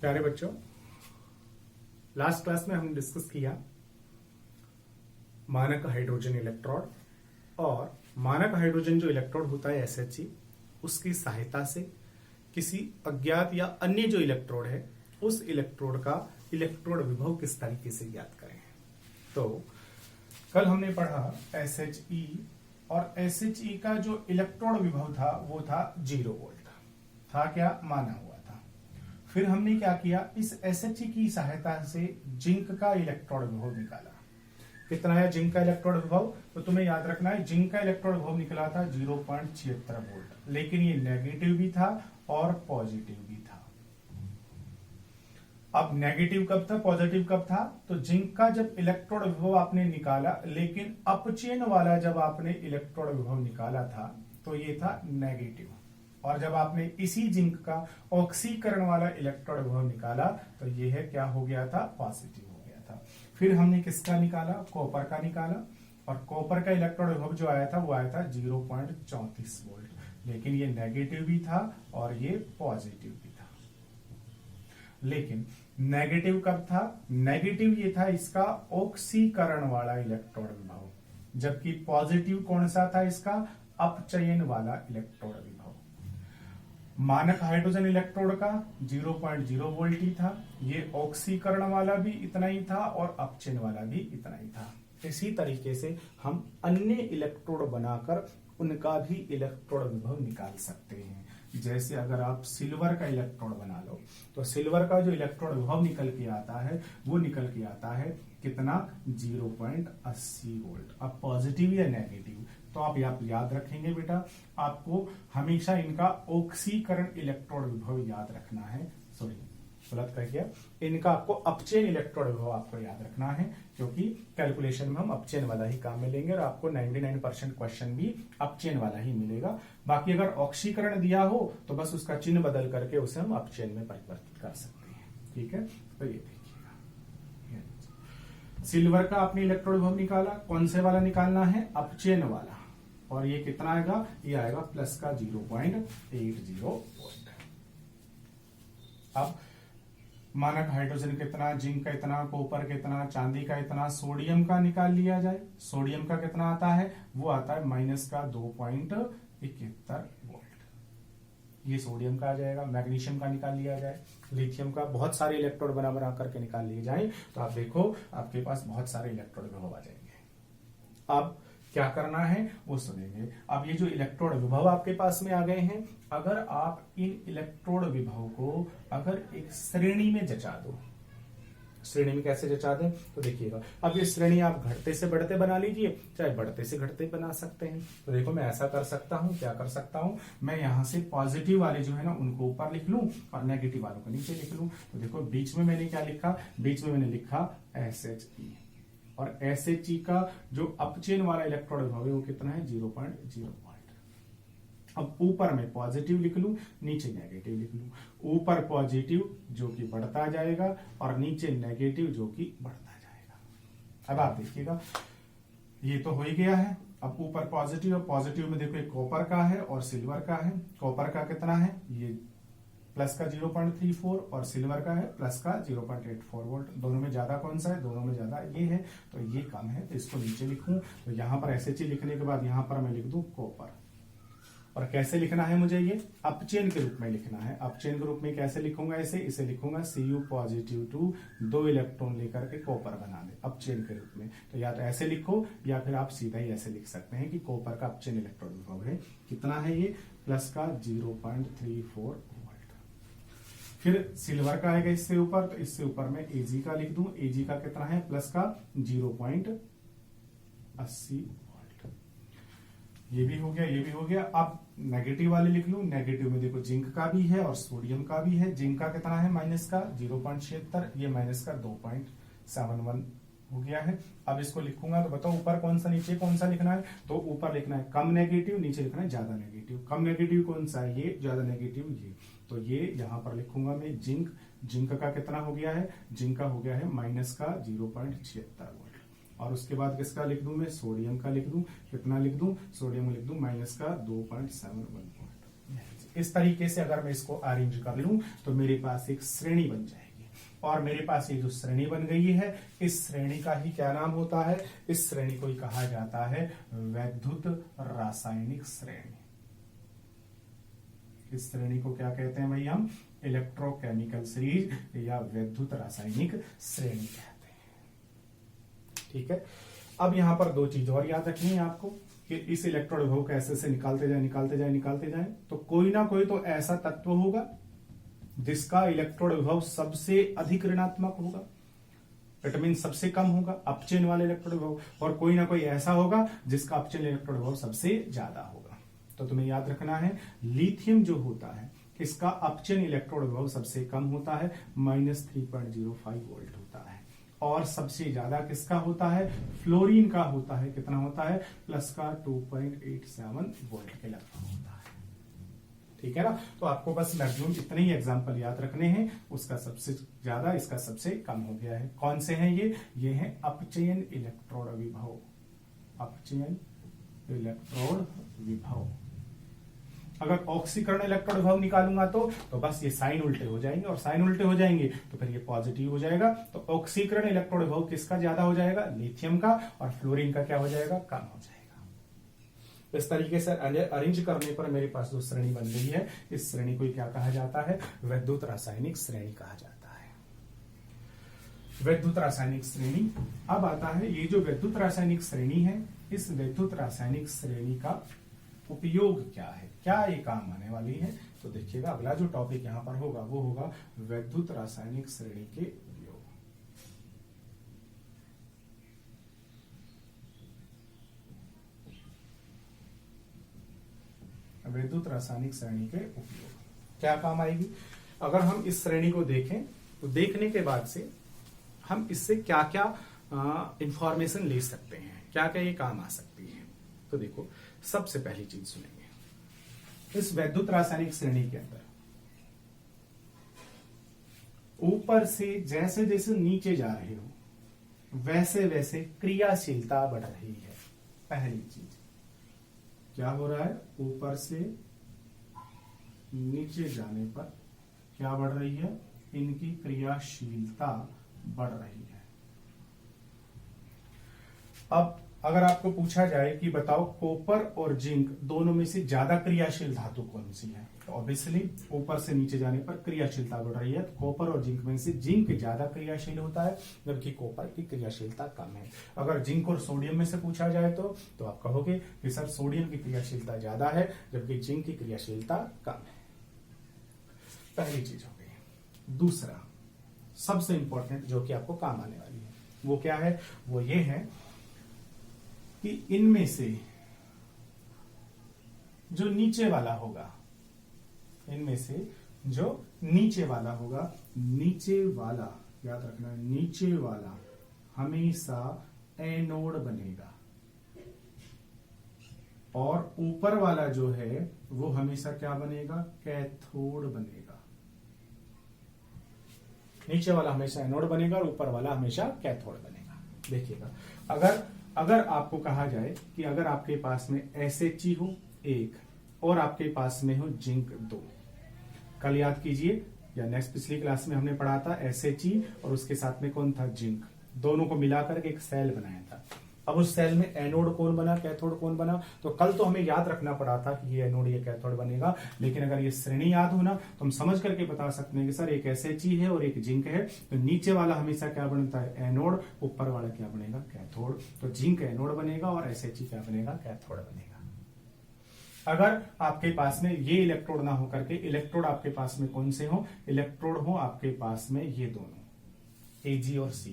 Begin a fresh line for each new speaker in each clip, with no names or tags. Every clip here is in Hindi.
प्यारे बच्चों, लास्ट क्लास में हमने डिस्कस किया मानक हाइड्रोजन इलेक्ट्रोड और मानक हाइड्रोजन जो इलेक्ट्रोड होता है SHE, उसकी सहायता से किसी अज्ञात या अन्य जो इलेक्ट्रोड है उस इलेक्ट्रोड का इलेक्ट्रोड विभव किस तरीके से ज्ञात करें। तो कल हमने पढ़ा SHE और SHE का जो इलेक्ट्रोड विभव था वो था 0 वोल्ट था, क्या माना हुआ था। फिर हमने क्या किया, इस SHE की सहायता से जिंक का इलेक्ट्रोड विभव निकाला। कितना है जिंक का इलेक्ट्रोड विभव, तो तुम्हें याद रखना है जिंक का इलेक्ट्रोड विभव निकला था 0.76 वोल्ट, लेकिन ये नेगेटिव भी था और पॉजिटिव भी था। अब नेगेटिव कब था पॉजिटिव कब था, तो जिंक का जब इलेक्ट्रोड विभव आपने निकाला, लेकिन अपचयन वाला जब आपने इलेक्ट्रोड विभव निकाला था तो ये था नेगेटिव, और जब आपने इसी जिंक का ऑक्सीकरण वाला इलेक्ट्रोड विभव निकाला तो ये है क्या हो गया था, पॉजिटिव हो गया था। फिर हमने किसका निकाला, कॉपर का निकाला, और कॉपर का इलेक्ट्रोड विभव जो आया था वो आया था 0.34 वोल्ट, लेकिन ये नेगेटिव भी था और ये पॉजिटिव भी था। लेकिन नेगेटिव कब था, नेगेटिव ये था इसका ऑक्सीकरण वाला इलेक्ट्रोड विभव, जबकि पॉजिटिव कौन सा था, इसका अपचयन वाला इलेक्ट्रोड विभव। मानक हाइड्रोजन इलेक्ट्रोड का 0.0 वोल्ट ही था, ये ऑक्सीकरण वाला भी इतना ही था और अपचयन वाला भी इतना ही था। इसी तरीके से हम अन्य इलेक्ट्रोड बनाकर उनका भी इलेक्ट्रोड विभव निकाल सकते हैं। जैसे अगर आप सिल्वर का इलेक्ट्रोड बना लो तो सिल्वर का जो इलेक्ट्रोड विभव निकल के आता है वो निकल के आता है कितना, 0.80 वोल्ट। अब पॉजिटिव या नेगेटिव, तो आप याद रखेंगे बेटा, आपको हमेशा इनका ऑक्सीकरण इलेक्ट्रोड विभव याद रखना है। सॉरी गलत कह गया, इनका आपको अपचयन इलेक्ट्रोड विभव आपको याद रखना है, क्योंकि कैलकुलेशन में हम अपचयन वाला ही काम मिलेंगे और आपको 99% क्वेश्चन भी अपचयन वाला ही मिलेगा। बाकी अगर ऑक्सीकरण दिया हो तो बस उसका चिन्ह बदल करके उसे हम अपचयन में परिवर्तित कर सकते हैं। ठीक है, तो ये देखिएगा, सिल्वर का आपने इलेक्ट्रोड विभव निकाला, कौन से वाला निकालना है, अपचयन वाला, और ये कितना आएगा, ये आएगा प्लस का 0.80 वोल्ट। अब मानक हाइड्रोजन कितना, जिंक का इतना, कॉपर कितना, चांदी का इतना, सोडियम का निकाल लिया जाए। सोडियम का कितना आता है, वो आता है माइनस का 2.71 वोल्ट, ये सोडियम का आ जाएगा। मैग्नीशियम का निकाल लिया जाए, लिथियम का, बहुत सारे इलेक्ट्रोड बना करके निकाल लिए जाए तो आप देखो आपके पास बहुत सारे इलेक्ट्रोड विभव आ जाएंगे। अब क्या करना है वो सुनेंगे। अब ये जो इलेक्ट्रोड विभव आपके पास में आ गए हैं, अगर आप इन इलेक्ट्रोड विभव को अगर एक श्रेणी में जचा दो, श्रेणी में कैसे जचा दें, तो देखिएगा, अब ये श्रेणी आप घटते से बढ़ते बना लीजिए, चाहे बढ़ते से घटते बना सकते हैं। तो देखो मैं ऐसा कर सकता हूं, क्या कर सकता हूं, मैं यहां से पॉजिटिव वाले जो है ना उनको ऊपर लिख लूं और नेगेटिव वालों को नीचे लिख लूं। तो देखो बीच में मैंने क्या लिखा, बीच में मैंने लिखा SHE, और SHE का जो अपचयन वाला इलेक्ट्रोड विभव है वो कितना है, 0.0 वोल्ट। अब ऊपर में पॉजिटिव लिख लूं, नीचे नेगेटिव लिख लूं। ऊपर पॉजिटिव जो कि बढ़ता जाएगा और नीचे नेगेटिव जो कि बढ़ता जाएगा। अब आप देखिएगा ये तो हो ही गया है। अब ऊपर पॉजिटिव, और पॉजिटिव में देखो एक कॉपर का है और सिल्वर का है। कॉपर का कितना है, ये प्लस का 0.34 और सिल्वर का है प्लस का 0.84 वोल्ट। दोनों में ज्यादा कौन सा है, दोनों में ज्यादा ये है, तो ये कम है, तो इसको नीचे लिखूं। तो यहां पर SHE लिखने के बाद यहां पर मैं लिख दूं कॉपर। और कैसे लिखना है मुझे, ये अपचयन के रूप में लिखना है। अपचयन के रूप में कैसे लिखूंगा इसे लिखूंगा Cu पॉजिटिव टू 2 इलेक्ट्रॉन लेकर के कॉपर बना दे, अपचयन के रूप में। तो या तो ऐसे लिखो या फिर आप सीधा ही ऐसे लिख सकते हैं कि कॉपर का अपचयन इलेक्ट्रॉन विभव है कितना है, ये प्लस का 0.34 वोल्ट। फिर सिल्वर का आएगा इससे ऊपर, तो इससे ऊपर मैं Ag का लिख दूं। Ag का कितना है, प्लस का 0.80 वोल्ट। ये भी हो गया, ये भी हो गया। अब नेगेटिव वाले लिख लूं। नेगेटिव में देखो जिंक का भी है और सोडियम का भी है। जिंक का कितना है, माइनस का 0.76, ये माइनस का 2.71 हो गया है। अब इसको लिखूंगा तो बताओ ऊपर कौन सा नीचे कौन सा लिखना है, तो ऊपर लिखना है कम नेगेटिव, नीचे लिखना है ज्यादा नेगेटिव। कम नेगेटिव कौन सा है, ये, ज्यादा नेगेटिव ये, तो ये यहां पर लिखूंगा मैं जिंक। जिंक का कितना हो गया है, जिंक का हो गया है माइनस का 0.76 वोल्ट। और उसके बाद किसका लिख दूं मैं, सोडियम का लिख दूं। कितना लिख दूं, सोडियम लिख दूं माइनस का 2.71 वोल्ट। इस तरीके से अगर मैं इसको अरेंज कर लूं तो मेरे पास एक श्रेणी बन जाएगी, और मेरे पास ये जो श्रेणी बन गई है, इस श्रेणी का ही क्या नाम होता है, इस श्रेणी को ही कहा जाता है वैद्युत रासायनिक श्रेणी। इस श्रेणी को क्या कहते हैं भाई, हम इलेक्ट्रोकेमिकल सीरीज या वैद्युत रासायनिक श्रेणी कहते हैं। ठीक है, अब यहां पर दो चीज और याद रखनी है आपको कि इस इलेक्ट्रोड विभव को ऐसे से निकालते जाए तो कोई ना कोई तो ऐसा तत्व होगा जिसका इलेक्ट्रोड विभव सबसे अधिक ऋणात्मक होगा, इट मीन सबसे कम होगा अपचयन वाले इलेक्ट्रोड विभव, और कोई ना कोई ऐसा होगा जिसका अपचयन इलेक्ट्रोड विभव सबसे ज्यादा होगा। तो तुम्हें याद रखना है लिथियम जो होता है इसका अपचयन इलेक्ट्रोड विभव सबसे कम होता है, -3.05 वोल्ट होता है, और सबसे ज्यादा किसका होता है, फ्लोरीन का होता है, कितना होता है, प्लस का 2.87 वोल्ट के लगभग होता है। ठीक है ना, तो आपको बस मैक्सिमम इतने ही एग्जांपल याद रखने हैं, उसका सबसे ज्यादा इसका सबसे कम हो गया है। कौन से हैं ये हैं अपचयन इलेक्ट्रोड विभव, अपचयन इलेक्ट्रोड विभव। अगर ऑक्सीकरण इलेक्ट्रोड विभव निकालूंगा तो बस ये साइन उल्टे हो जाएंगे, और साइन उल्टे हो जाएंगे तो फिर ये पॉजिटिव हो जाएगा। तो ऑक्सीकरण इलेक्ट्रोड विभव किसका ज्यादा हो जाएगा, लिथियम का, और फ्लोरीन का क्या हो जाएगा, कम हो जाएगा। इस तरीके से अरेंज करने पर मेरे पास जो श्रेणी बन गई है, इस श्रेणी को क्या कहा जाता है, वैद्युत रासायनिक श्रेणी कहा जाता है। वैद्युत रासायनिक श्रेणी। अब आता है ये जो वैद्युत रासायनिक श्रेणी है, इस वैद्युत रासायनिक श्रेणी का उपयोग क्या है, क्या ये काम आने वाली है। तो देखिएगा अगला जो टॉपिक यहां पर होगा वो होगा वैद्युत रासायनिक श्रेणी के उपयोग। वैद्युत रासायनिक श्रेणी के उपयोग क्या काम आएगी। अगर हम इस श्रेणी को देखें तो देखने के बाद से हम इससे क्या क्या इंफॉर्मेशन ले सकते हैं, क्या क्या ये काम आ सकती है। तो देखो सबसे पहली चीज सुनेंगे, इस वैद्युत रासायनिक श्रेणी के अंदर ऊपर से जैसे जैसे नीचे जा रहे हो वैसे वैसे क्रियाशीलता बढ़ रही है। पहली चीज क्या हो रहा है, ऊपर से नीचे जाने पर क्या बढ़ रही है, इनकी क्रियाशीलता बढ़ रही है। अब अगर आपको पूछा जाए कि बताओ कॉपर और जिंक दोनों में से ज्यादा क्रियाशील धातु कौन सी है, तो ऑब्वियसली ऊपर से नीचे जाने पर क्रियाशीलता बढ़ रही है। तो कॉपर और जिंक में से जिंक ज्यादा क्रियाशील होता है जबकि कॉपर की क्रियाशीलता कम है। अगर जिंक और सोडियम में से पूछा जाए तो आप कहोगे कि सर सोडियम की क्रियाशीलता ज्यादा है जबकि जिंक की क्रियाशीलता कम है। पहली चीज हो गई। दूसरा सबसे इंपॉर्टेंट जो कि आपको काम आने वाली है वो क्या है, वो ये है कि इनमें से जो नीचे वाला होगा, इनमें से जो नीचे वाला होगा, नीचे वाला याद रखना, नीचे वाला हमेशा एनोड बनेगा और ऊपर वाला जो है वो हमेशा क्या बनेगा, कैथोड बनेगा। नीचे वाला हमेशा एनोड बनेगा और ऊपर वाला हमेशा कैथोड बनेगा। देखिएगा अगर आपको कहा जाए कि अगर आपके पास में SHE हो एक और आपके पास में हो जिंक 2, कल याद कीजिए या नेक्स्ट पिछली क्लास में हमने पढ़ा था SHE और उसके साथ में कौन था, जिंक, दोनों को मिलाकर एक सेल बनाया था। अब उस सेल में एनोड कौन बना, कैथोड कौन बना, तो कल तो हमें याद रखना पड़ा था कि ये एनोड ये कैथोड बनेगा, लेकिन अगर ये श्रेणी याद हो ना तो हम समझ करके बता सकते हैं कि सर एक SHE है और एक जिंक है, तो नीचे वाला हमेशा क्या बनता है, एनोड, ऊपर वाला क्या बनेगा, कैथोड। तो जिंक एनोड बनेगा और SHE क्या बनेगा, कैथोड बनेगा। अगर आपके पास में ये इलेक्ट्रोड ना हो करके इलेक्ट्रोड आपके पास में कौन से हो, इलेक्ट्रोड हो आपके पास में ये दोनों Ag और Ce,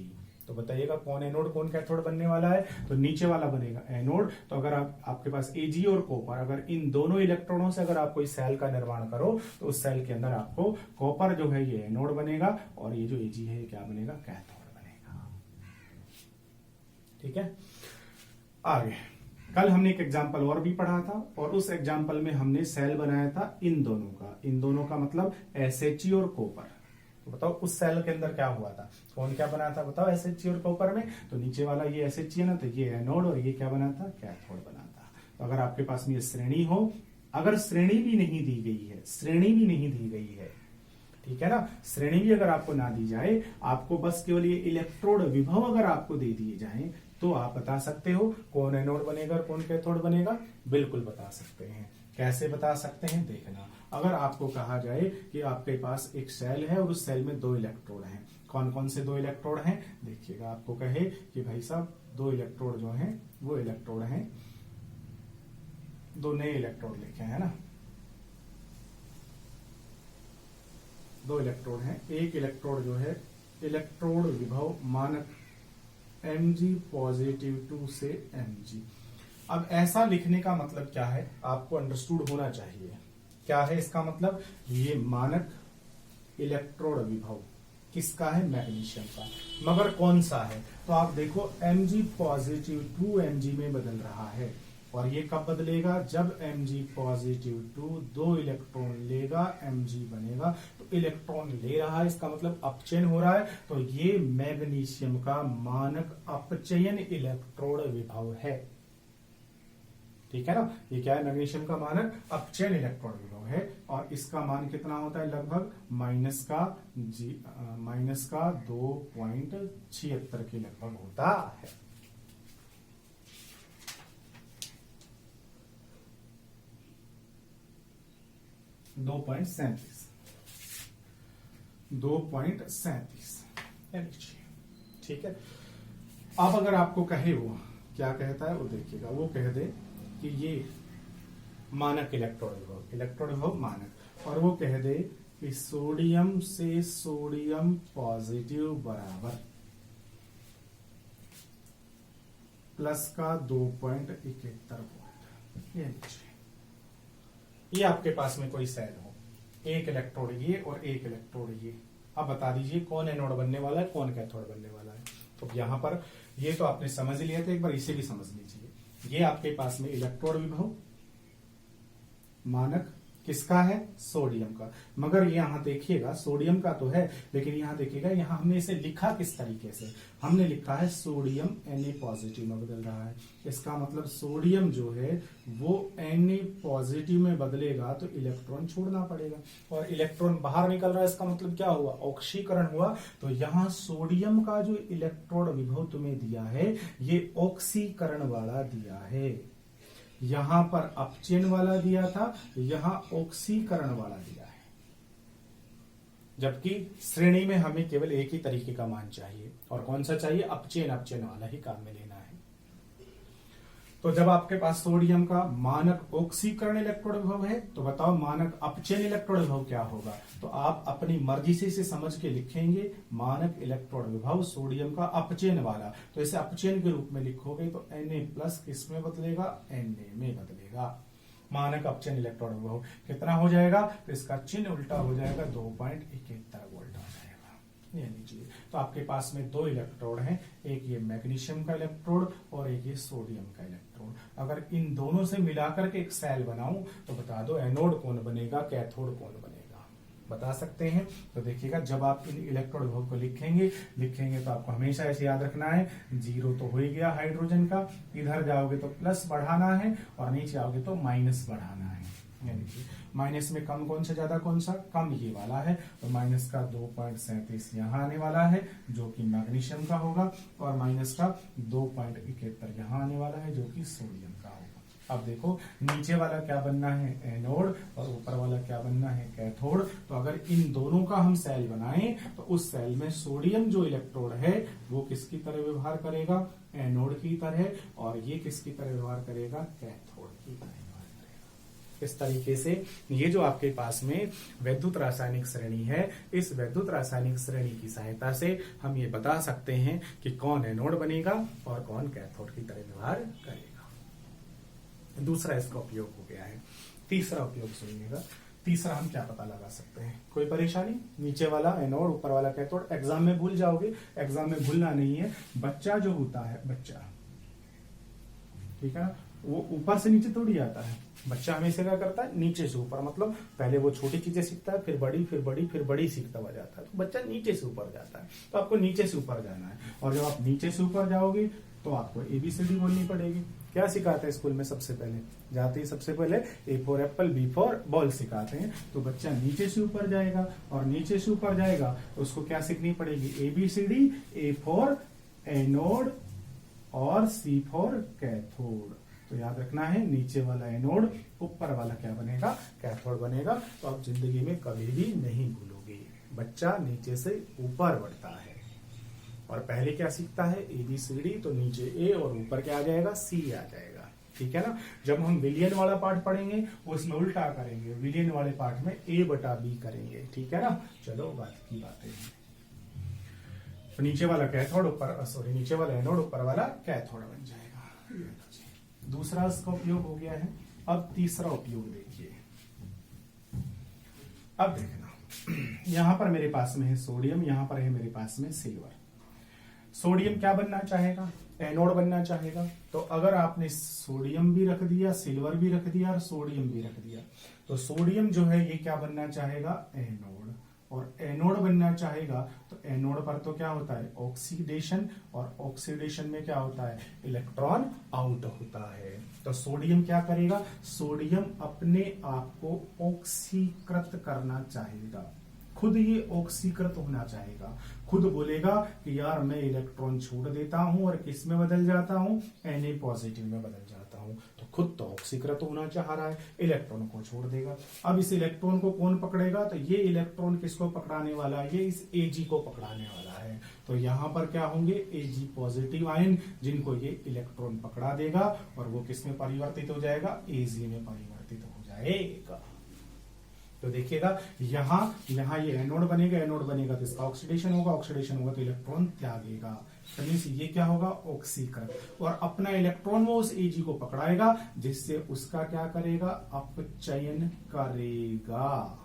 तो बताइएगा कौन एनोड कौन कैथोड बनने वाला है, तो नीचे वाला बनेगा एनोड। तो अगर आपके पास Ag और कॉपर, अगर इन दोनों इलेक्ट्रॉनों से अगर आप कोई सेल का निर्माण करो तो उस सेल के अंदर आपको कॉपर जो है ये एनोड बनेगा और ये जो Ag है क्या बनेगा, कैथोड बनेगा। ठीक है, आगे कल हमने एक एग्जाम्पल और भी पढ़ा था और उस एग्जाम्पल में हमने सेल बनाया था इन दोनों का मतलब SHE और कॉपर। तो बताओ उस सेल के अंदर क्या हुआ था, कौन क्या बना था, बताओ SHE और कॉपर में। तो नीचे वाला ये SHE है ना, तो ये एनोड और ये क्या बना था, कैथोड बना था। तो अगर आपके पास में ये श्रेणी हो अगर श्रेणी भी नहीं दी गई है, श्रेणी भी नहीं दी गई है, ठीक है ना, श्रेणी भी अगर आपको ना दी जाए, आपको बस केवल ये इलेक्ट्रोड विभव अगर आपको दे दिए जाएं, तो आप बता सकते हो कौन एनोड बनेगा और कौन कैथोड बनेगा। बिल्कुल बता सकते हैं। कैसे बता सकते हैं, देखना। अगर आपको कहा जाए कि आपके पास एक सेल है और उस सेल में 2 इलेक्ट्रोड हैं, कौन कौन से 2 इलेक्ट्रोड हैं, देखिएगा। आपको कहे कि भाई साहब 2 इलेक्ट्रोड जो हैं वो इलेक्ट्रोड हैं, 2 नए इलेक्ट्रोड लिखे हैं ना, 2 इलेक्ट्रोड हैं। एक इलेक्ट्रोड जो है इलेक्ट्रोड विभव मानक Mg पॉजिटिव 2 से Mg। अब ऐसा लिखने का मतलब क्या है, आपको अंडरस्टूड होना चाहिए। क्या है इसका मतलब, ये मानक इलेक्ट्रोड विभव किसका है, मैग्नीशियम का, मगर कौन सा है, तो आप देखो Mg पॉजिटिव 2 Mg में बदल रहा है। और ये कब बदलेगा, जब Mg पॉजिटिव 2 इलेक्ट्रॉन लेगा, Mg बनेगा। तो इलेक्ट्रॉन ले रहा है, इसका मतलब अपचयन हो रहा है, तो ये मैग्नीशियम का मानक अपचयन इलेक्ट्रोड विभव है। ठीक है ना, ये क्या है, मैग्नीशियम का मानक अपचयन इलेक्ट्रोड विभव है। और इसका मान कितना होता है, लगभग माइनस का 2.76 के लगभग होता है। 2.37 ठीक है। अब अगर आपको कहे, वो क्या कहता है वो देखिएगा, वो कह दे कि ये मानक इलेक्ट्रोड विभव मानक, और वो कह दे कि सोडियम से सोडियम पॉजिटिव बराबर प्लस का 2.71 वोल्ट। ये आपके पास में कोई सेल हो, एक इलेक्ट्रोड ये और एक इलेक्ट्रोड ये। अब बता दीजिए कौन एनोड बनने वाला है, कौन कैथोड बनने वाला है। तो यहां पर ये तो आपने समझ लिया था, एक बार इसे भी समझ लीजिए। ये आपके पास में इलेक्ट्रोड विभव मानक किसका है, सोडियम का। मगर यहां देखिएगा सोडियम का तो है, लेकिन यहां देखिएगा यहां हमने इसे लिखा किस तरीके से, हमने लिखा है सोडियम Na पॉजिटिव में बदल रहा है। इसका मतलब सोडियम जो है वो Na पॉजिटिव में बदलेगा तो इलेक्ट्रॉन छोड़ना पड़ेगा, और इलेक्ट्रॉन बाहर निकल रहा है, इसका मतलब क्या हुआ, ऑक्सीकरण हुआ। तो यहां सोडियम का जो इलेक्ट्रोड विभव तुम्हें दिया है ये ऑक्सीकरण वाला दिया है। यहां पर अपचयन वाला दिया था, यहां ऑक्सीकरण वाला दिया है। जबकि श्रेणी में हमें केवल एक ही तरीके का मान चाहिए, और कौन सा चाहिए, अपचयन वाला ही काम में लेना है। तो जब आपके पास सोडियम का मानक ऑक्सीकरण इलेक्ट्रोड विभव है, तो बताओ मानक अपचयन इलेक्ट्रोड विभव क्या होगा। तो आप अपनी मर्जी से इसे समझ के लिखेंगे, मानक इलेक्ट्रोड विभव सोडियम का अपचयन वाला। तो इसे अपचयन के रूप में लिखोगे तो Na+ किस में बदलेगा, Na में बदलेगा। मानक अपचयन इलेक्ट्रोड विभव कितना हो जाएगा, तो इसका चिन्ह उल्टा हो जाएगा, 2.71 वोल्ट हो जाएगा। ये लीजिए, तो आपके पास में 2 इलेक्ट्रोड हैं, एक ये मैग्नीशियम का इलेक्ट्रोड और एक ये सोडियम का इलेक्ट्रोड। अगर इन दोनों से मिलाकर के एक सेल बनाऊं तो बता दो एनोड कौन बनेगा, कैथोड कौन बनेगा, बता सकते हैं। तो देखिएगा जब आप इन इलेक्ट्रोड विभव को लिखेंगे तो आपको हमेशा ऐसे याद रखना है, 0 तो हो ही गया हाइड्रोजन का, इधर जाओगे तो प्लस बढ़ाना है और नीचे आओगे तो माइनस बढ़ाना है। माइनस में कम कौन सा, ज्यादा कौन सा, कम ये वाला है। तो माइनस का 2.37 यहाँ आने वाला है जो कि मैग्नीशियम का होगा, और माइनस का 2.71 यहाँ आने वाला है जो कि सोडियम का होगा। अब देखो नीचे वाला क्या बनना है, एनोड, और ऊपर वाला क्या बनना है, कैथोड। तो अगर इन दोनों का हम सेल बनाएं तो उस सेल में सोडियम जो इलेक्ट्रोड है वो किसकी तरह व्यवहार करेगा, एनोड की तरह, और ये किसकी तरह व्यवहार करेगा, कैथोड की तरह। इस तरीके से ये जो आपके पास में वैद्युत रासायनिक श्रेणी है, इस वैद्युत रासायनिक श्रेणी की सहायता से हम ये बता सकते हैं कि कौन एनोड बनेगा और कौन कैथोड की तरह व्यवहार करेगा। दूसरा इसका उपयोग हो गया है। तीसरा उपयोग सुनिएगा, तीसरा हम क्या पता लगा सकते हैं, कोई परेशानी, नीचे वाला एनोड ऊपर वाला कैथोड, एग्जाम में भूल जाओगे, एग्जाम में भूलना नहीं है। बच्चा जो होता है, बच्चा, ठीक है ना, वो ऊपर से नीचे थोड़ी आता है। बच्चा हमेशा क्या करता है, नीचे से ऊपर, मतलब पहले वो छोटी चीजें सीखता है, फिर बड़ी, फिर बड़ी, फिर बड़ी सीखता हुआ जाता है। तो बच्चा नीचे से ऊपर जाता है, तो आपको नीचे से ऊपर जाना है। और जब आप नीचे से ऊपर जाओगे तो आपको ABCD बोलनी पड़ेगी। क्या सिखाते हैं स्कूल में सबसे पहले? जाते ही सबसे पहले A for apple, B for ball सिखाते हैं। तो बच्चा नीचे से ऊपर जाएगा, और नीचे से ऊपर जाएगा तो उसको क्या सीखनी पड़ेगी? ABCD, ए फॉर एनोड और सी फॉर कैथोड। तो याद रखना है, नीचे वाला एनोड, ऊपर वाला क्या बनेगा? कैथोड बनेगा। तो आप जिंदगी में कभी भी नहीं भूलोगे, बच्चा नीचे से ऊपर बढ़ता है। और पहले क्या सीखता है? ABCD, तो नीचे ए और ऊपर क्या आ जाएगा? C आ जाएगा। ठीक है ना? जब हम विलियन वाला पार्ट पढ़ेंगे उसमें उल्टा करेंगे, विलियन वाले पार्ट में A/B करेंगे। ठीक है ना? चलो बात की बातें। तो नीचे वाला कैथोड, ऊपर सॉरी नीचे वाला एनोड, ऊपर वाला कैथोड बन जाएगा। दूसरा इसका उपयोग हो गया है। अब तीसरा उपयोग देखिए। अब देखना, यहां पर मेरे पास में है सोडियम, यहां पर है मेरे पास में सिल्वर। सोडियम क्या बनना चाहेगा? एनोड बनना चाहेगा। तो अगर आपने सोडियम भी रख दिया, सिल्वर भी रख दिया और सोडियम भी रख दिया, तो सोडियम जो है ये क्या बनना चाहेगा? एनोड। और एनोड बनना चाहेगा तो एनोड पर तो क्या होता है? ऑक्सीडेशन, और ऑक्सीडेशन में क्या होता है? इलेक्ट्रॉन आउट होता है। तो सोडियम क्या करेगा? सोडियम अपने आप को ऑक्सीकृत करना चाहेगा, खुद ये ऑक्सीकृत होना चाहेगा, खुद बोलेगा कि यार मैं इलेक्ट्रॉन छोड़ देता हूं और किस में बदल जाता हूं? Na+ में बदल जाता हूं। तो खुद तो ऑक्सीकृत होना चाह रहा है, इलेक्ट्रॉन को छोड़ देगा। अब इस इलेक्ट्रॉन को कौन पकड़ेगा? तो ये इलेक्ट्रॉन किसको पकड़ाने वाला है? ये इस Ag को पकड़ाने वाला है। तो यहां पर क्या होंगे? Ag+ आयन, जिनको ये इलेक्ट्रॉन पकड़ा देगा, और वो किस में परिवर्तित हो जाएगा? Ag में परिवर्तित हो जाएगा। तो देखिएगा यहां ये एनोड बनेगा तो इसका ऑक्सीडेशन होगा तो इलेक्ट्रॉन त्यागेगा। तो मींस ये क्या होगा? ऑक्सीकृत। और अपना इलेक्ट्रॉन वो उस Ag को पकड़ाएगा, जिससे उसका क्या करेगा? अपचयन करेगा।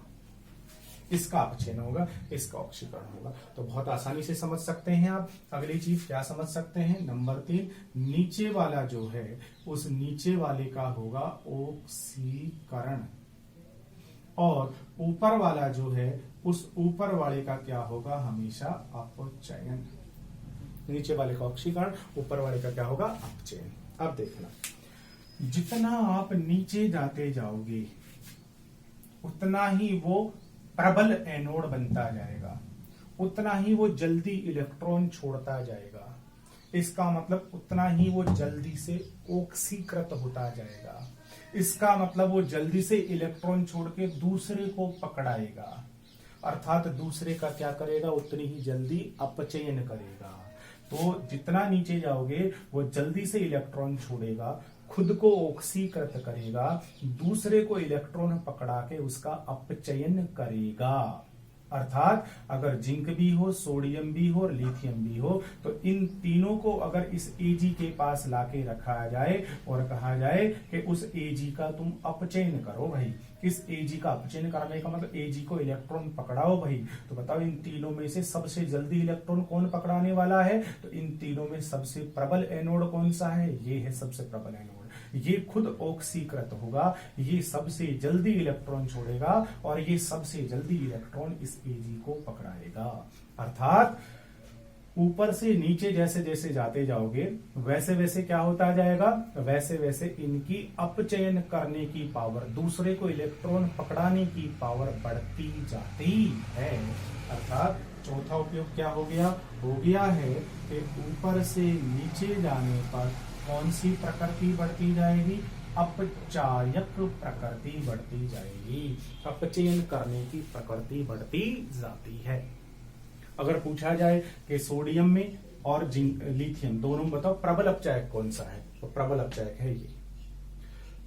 इसका अपचयन होगा, इसका ऑक्सीकरण होगा। तो बहुत आसानी से समझ सकते हैं आप। अगली चीज क्या समझ सकते हैं? नंबर 3, नीचे वाला जो है उस नीचे वाले का होगा ऑक्सीकरण, और ऊपर वाला जो है उस ऊपर वाले का क्या होगा? हमेशा अपचयन। नीचे वाले का ऑक्सीकरण, ऊपर वाले का क्या होगा? अपचयन। अब देखना, जितना आप नीचे जाते जाओगे उतना ही वो प्रबल एनोड बनता जाएगा, उतना ही वो जल्दी इलेक्ट्रॉन छोड़ता जाएगा। इसका मतलब उतना ही वो जल्दी से ऑक्सीकृत होता जाएगा। इसका मतलब वो जल्दी से इलेक्ट्रॉन छोड़ के दूसरे को पकड़ाएगा, अर्थात दूसरे का क्या करेगा? उतनी ही जल्दी अपचयन करेगा। तो जितना नीचे जाओगे वो जल्दी से इलेक्ट्रॉन छोड़ेगा, खुद को ऑक्सीकृत करेगा, दूसरे को इलेक्ट्रॉन पकड़ा के उसका अपचयन करेगा। अर्थात अगर जिंक भी हो, सोडियम भी हो और लिथियम भी हो, तो इन तीनों को अगर इस Ag के पास लाके रखा जाए और कहा जाए कि उस Ag का तुम अपचयन करो भाई, इस Ag का अपचयन करने का मतलब Ag को इलेक्ट्रॉन पकड़ाओ भाई, तो बताओ इन तीनों में से सबसे जल्दी इलेक्ट्रॉन कौन पकड़ाने वाला है? तो इन तीनों में सबसे प्रबल एनोड कौन सा है? ये है सबसे प्रबल एनोड। ये खुद ऑक्सीकृत होगा, ये सबसे जल्दी इलेक्ट्रॉन छोड़ेगा, और ये सबसे जल्दी इलेक्ट्रॉन इस Ag को पकड़ाएगा। अर्थात ऊपर से नीचे जैसे जैसे जाते जाओगे वैसे वैसे क्या होता जाएगा? वैसे वैसे इनकी अपचयन करने की पावर, दूसरे को इलेक्ट्रॉन पकड़ाने की पावर बढ़ती जाती है। अर्थात चौथा उपयोग क्या हो गया? हो गया है कि ऊपर से नीचे जाने पर कौन सी प्रकृति बढ़ती जाएगी? अपचायक प्रकृति बढ़ती जाएगी, अपचयन करने की प्रकृति बढ़ती जाती है। अगर पूछा जाए कि सोडियम में और लिथियम दोनों में बताओ प्रबल अपचायक कौन सा है, तो प्रबल अपचायक है ये।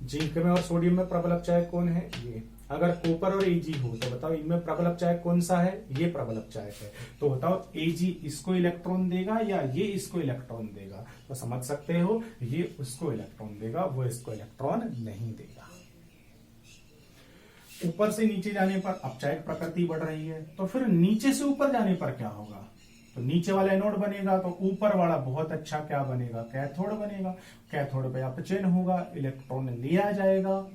जिंक में और सोडियम में प्रबल अपचायक कौन है? ये। अगर कॉपर और Ag हो तो बताओ इनमें प्रबल अपचायक कौन सा है? ये प्रबल अपचायक है। तो बताओ Ag इसको इलेक्ट्रॉन देगा या ये इसको इलेक्ट्रॉन देगा? तो समझ सकते हो, ये उसको इलेक्ट्रॉन देगा, वो इसको इलेक्ट्रॉन नहीं देगा। ऊपर से नीचे जाने पर अपचायक प्रकृति बढ़ रही है, तो फिर नीचे से ऊपर जाने पर क्या होगा? तो नीचे वाला एनोड बनेगा, तो ऊपर वाला बहुत अच्छा क्या बनेगा? कैथोड बनेगा। कैथोड पे अपचयन होगा, इलेक्ट्रॉन लिया जाएगा।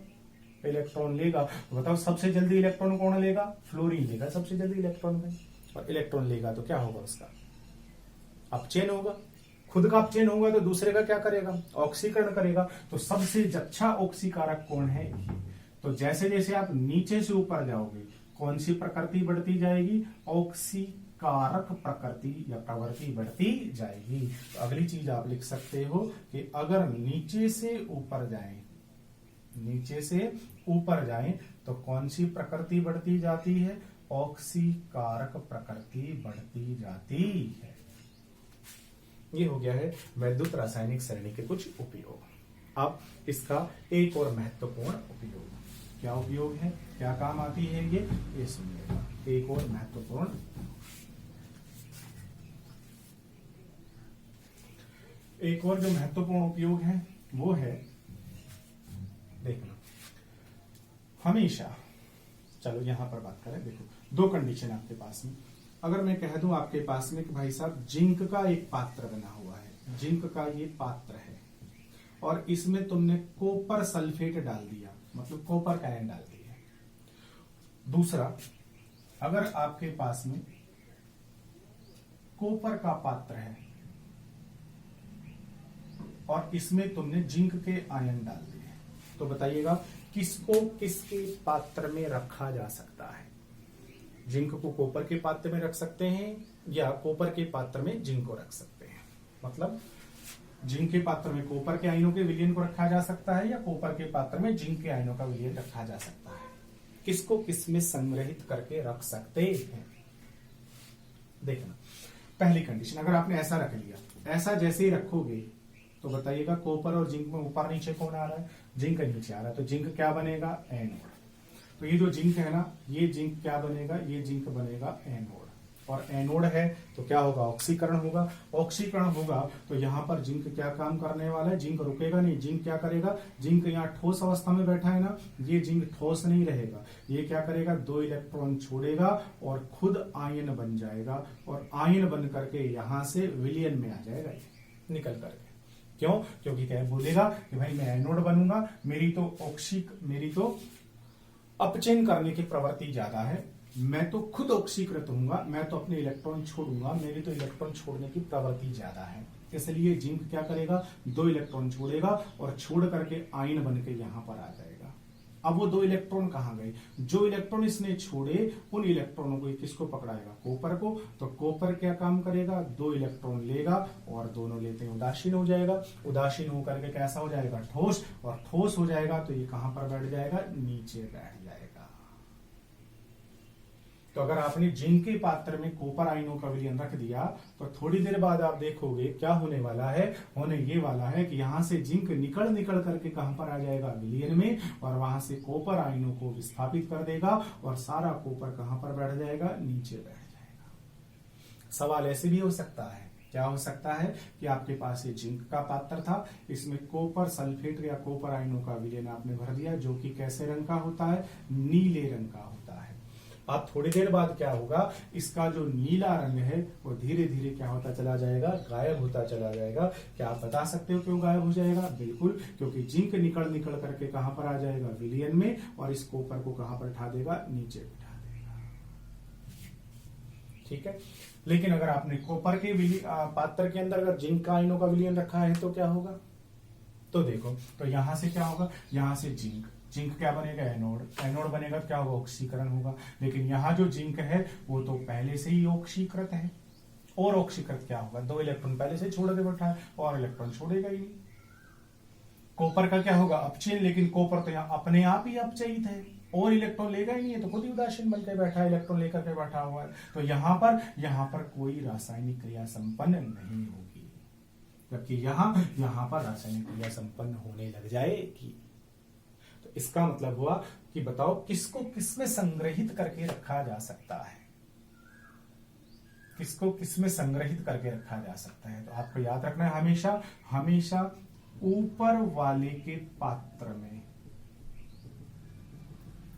इलेक्ट्रॉन लेगा तो बताओ सबसे जल्दी इलेक्ट्रॉन कौन लेगा? फ्लोरीन लेगा सबसे जल्दी इलेक्ट्रॉन में। और इलेक्ट्रॉन लेगा तो क्या होगा? उसका अपचयन होगा, खुद का अपचयन होगा तो दूसरे का क्या करेगा, ऑक्सीकरण करेगा। तो सबसे अच्छा ऑक्सीकारक कौन है ये। तो जैसे जैसे आप नीचे से ऊपर जाओगे कौन सी प्रकृति बढ़ती जाएगी, ऑक्सीकारक प्रकृति या प्रवृत्ति बढ़ती जाएगी। तो अगली चीज आप लिख सकते हो कि अगर नीचे से ऊपर जाएं, नीचे से ऊपर जाएं तो कौन सी प्रकृति बढ़ती जाती है, ऑक्सीकारक प्रकृति बढ़ती जाती है। ये हो गया है वैद्युत रासायनिक सरणी के कुछ उपयोग। अब इसका एक और महत्वपूर्ण उपयोग, क्या उपयोग है, क्या काम आती है ये सुनिएगा। एक और महत्वपूर्ण, एक और जो महत्वपूर्ण उपयोग है वो है, देखना हमेशा, चलो यहां पर बात करें। देखो दो कंडीशन आपके पास में, अगर मैं कह दूं आपके पास में कि भाई साहब जिंक का एक पात्र बना हुआ है, जिंक का ये पात्र है और इसमें तुमने कॉपर सल्फेट डाल दिया, मतलब कॉपर का आयन डाल दिया। दूसरा, अगर आपके पास में कॉपर का पात्र है और इसमें तुमने जिंक के आयन डाल दिए, तो बताइएगा किसको किसके पात्र में रखा जा सकता है। जिंक को कॉपर के पात्र में रख सकते हैं या कॉपर के पात्र में जिंक को रख सकते हैं। मतलब जिंक के पात्र में कॉपर के आयनों के विलयन को रखा जा सकता है या कॉपर के पात्र में जिंक के आयनों का विलयन रखा जा सकता है। किसको किस में संग्रहित करके रख सकते हैं। देखना पहली कंडीशन, अगर आपने ऐसा रख लिया, ऐसा जैसे ही रखोगे तो बताइएगा कॉपर और जिंक में ऊपर नीचे कौन आ रहा है, जिंक नीचे आ रहा है, तो जिंक क्या बनेगा, एनोड। तो ये जो जिंक है ना, ये जिंक क्या बनेगा, ये जिंक बनेगा एनोड। और एनोड है तो क्या होगा, ऑक्सीकरण होगा। ऑक्सीकरण होगा तो यहां पर जिंक क्या काम करने वाला है, जिंक रुकेगा नहीं। जिंक क्या करेगा, जिंक यहाँ ठोस अवस्था में बैठा है ना, ये जिंक ठोस नहीं रहेगा, ये क्या करेगा, 2 इलेक्ट्रॉन छोड़ेगा और खुद आयन बन जाएगा और आयन बन करके यहां से विलयन में आ जाएगा निकल करके। क्यों, क्योंकि क्या बोलेगा कि भाई मैं एनोड बनूंगा, मेरी तो अपचयन करने की प्रवृत्ति ज्यादा है, मैं तो खुद ऑक्सीकृत होऊंगा, मैं तो अपने इलेक्ट्रॉन छोड़ूंगा, मेरी तो इलेक्ट्रॉन छोड़ने की प्रवृत्ति ज्यादा है। इसलिए जिंक क्या करेगा, 2 इलेक्ट्रॉन छोड़ेगा और छोड़ करके आयन बन के यहां पर आ जाएगा। अब वो 2 इलेक्ट्रॉन कहां गए, जो इलेक्ट्रॉन इसने छोड़े उन इलेक्ट्रॉनों को किसको पकड़ाएगा, कॉपर को। तो कॉपर क्या काम करेगा, 2 इलेक्ट्रॉन लेगा और दोनों लेते हैं उदासीन हो जाएगा। उदासीन होकर के कैसा हो जाएगा, ठोस। और ठोस हो जाएगा तो ये कहां पर बैठ जाएगा, नीचे बैठ जाएगा। तो अगर आपने जिंक के पात्र में कॉपर आयनों का विलयन रख दिया तो थोड़ी देर बाद आप देखोगे क्या होने वाला है, होने ये वाला है कि यहां से जिंक निकल करके कहां पर आ जाएगा, विलयन में, और वहां से कॉपर आयनों को विस्थापित कर देगा और सारा कॉपर कहां पर बैठ जाएगा, नीचे बैठ जाएगा। सवाल ऐसे भी हो सकता है, क्या हो सकता है कि आपके पास ये जिंक का पात्र था, इसमें कॉपर सल्फेट या कॉपर आयनों का विलयन आपने भर दिया, जो कि कैसे रंग का होता है, नीले रंग का होता है। अब थोड़ी देर बाद क्या होगा, इसका जो नीला रंग है वो धीरे धीरे क्या होता चला जाएगा, गायब होता चला जाएगा। क्या आप बता सकते हो क्यों गायब हो जाएगा? बिल्कुल, क्योंकि जिंक निकल करके कहां पर आ जाएगा, विलयन में, और इस कॉपर को कहां पर उठा देगा, नीचे उठा देगा। ठीक है, लेकिन अगर आपने कॉपर के पात्र के अंदर अगर जिंक का आयनों का विलयन रखा है तो क्या होगा, तो देखो, तो यहां से क्या होगा, यहां से जिंक क्या बनेगा, एनोड। एनोड बनेगा क्या होगा, ऑक्सीकरण होगा। लेकिन यहां जो जिंक है वो तो पहले से ही ऑक्सीकृत है, और ऑक्सीकृत क्या होगा, 2 इलेक्ट्रॉन पहले से छोड़ के बैठा है और इलेक्ट्रॉन छोड़ेगा ही नहीं। कॉपर का क्या होगा, अपचयन, लेकिन कॉपर तो यहाँ अपने आप ही अपचयित है और इलेक्ट्रॉन लेगा ही नहीं है, तो खुद ही उदासीन बनकर बैठा है, इलेक्ट्रॉन लेकर के बैठा हुआ है। तो यहां पर कोई रासायनिक क्रिया संपन्न नहीं होगी, जबकि यहां पर रासायनिक क्रिया संपन्न होने लग जाएगी। तो इसका मतलब हुआ कि बताओ किसको किसमें संग्रहित करके रखा जा सकता है, किसको किसमें संग्रहित करके रखा जा सकता है। तो आपको याद रखना है हमेशा ऊपर वाले के पात्र में।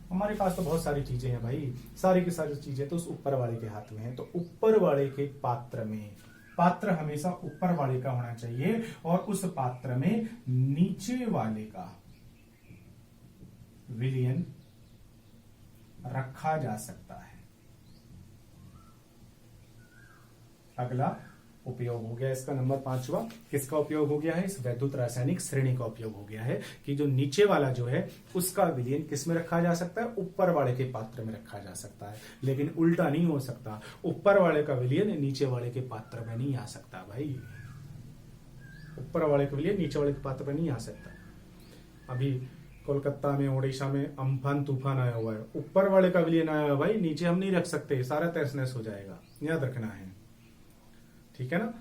हमारे पास तो बहुत सारी चीजें हैं भाई, सारी की सारी चीजें तो उस ऊपर वाले के हाथ में है। तो ऊपर वाले के पात्र में, पात्र हमेशा ऊपर वाले का होना चाहिए और उस पात्र में नीचे वाले का विलयन रखा जा सकता है। अगला, उपयोग हो गया इसका नंबर 5वां। किसका उपयोग हो गया है? इस वैद्युत रासायनिक श्रेणी का उपयोग हो गया है कि जो नीचे वाला जो है उसका विलयन किस में रखा जा सकता है? ऊपर वाले के पात्र में रखा जा सकता है, लेकिन उल्टा नहीं हो सकता। ऊपर वाले का विलयन नीचे वाले के पात्र में नहीं आ सकता भाई, ऊपर वाले का विलयन नीचे वाले के पात्र में नहीं आ सकता। अभी कोलकाता में, ओडिशा में अम्फान तूफान आया हुआ है, ऊपर वाले का विलयन आया हुआ है भाई, नीचे हम नहीं रख सकते, सारा तहस नहस हो जाएगा, याद रखना है, ठीक है ना।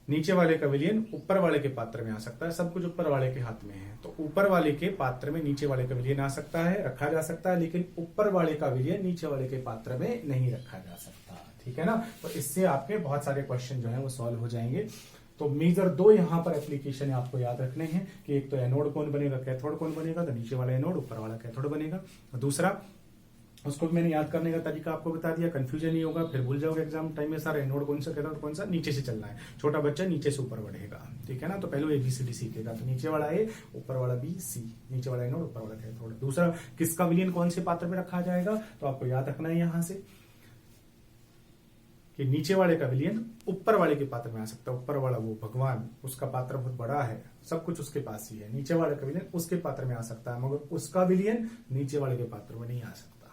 नीचे वाले का विलयन ऊपर वाले के पात्र में आ सकता है, सब कुछ ऊपर वाले के हाथ में है, तो ऊपर वाले के पात्र में नीचे वाले का विलयन आ सकता है, रखा जा सकता है, लेकिन ऊपर वाले का विलयन नीचे वाले के पात्र में नहीं रखा जा सकता, ठीक है ना। तो इससे आपके बहुत सारे क्वेश्चन जो है वो सॉल्व हो जाएंगे। तो मेजर 2 यहाँ पर एप्लीकेशन आपको याद रखने हैं कि एक तो एनोड कौन बनेगा, कैथोड कौन बनेगा, तो नीचे वाला एनोड ऊपर वाला कैथोड बनेगा। दूसरा, उसको मैंने याद करने का तरीका आपको बता दिया, कंफ्यूजन नहीं होगा, फिर भूल जाओगे एग्जाम टाइम में सारा एनोड कौन सा कैथोड कौन सा, नीचे से चलना है, छोटा बच्चा नीचे से ऊपर बढ़ेगा, ठीक है ना। तो पहले ABCD सीखेगा, तो नीचे वाला ए, ऊपर वाला B, C, नीचे वाला एनोड, ऊपर वाला कैथोड। दूसरा, किसका विलयन कौन से पात्र में रखा जाएगा, तो आपको याद रखना है यहां से कि नीचे वाले का विलयन ऊपर वाले के पात्र में आ सकता है। ऊपर वाला वो भगवान, उसका पात्र बहुत बड़ा है, सब कुछ उसके पास ही है, नीचे वाले का विलयन उसके पात्र में आ सकता है, मगर उसका विलयन नीचे वाले के पात्र में नहीं आ सकता,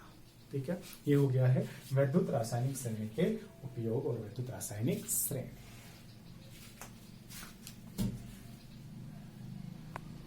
ठीक है। ये हो गया है वैद्युत रासायनिक श्रेणी के उपयोग और वैद्युत रासायनिक श्रेणी।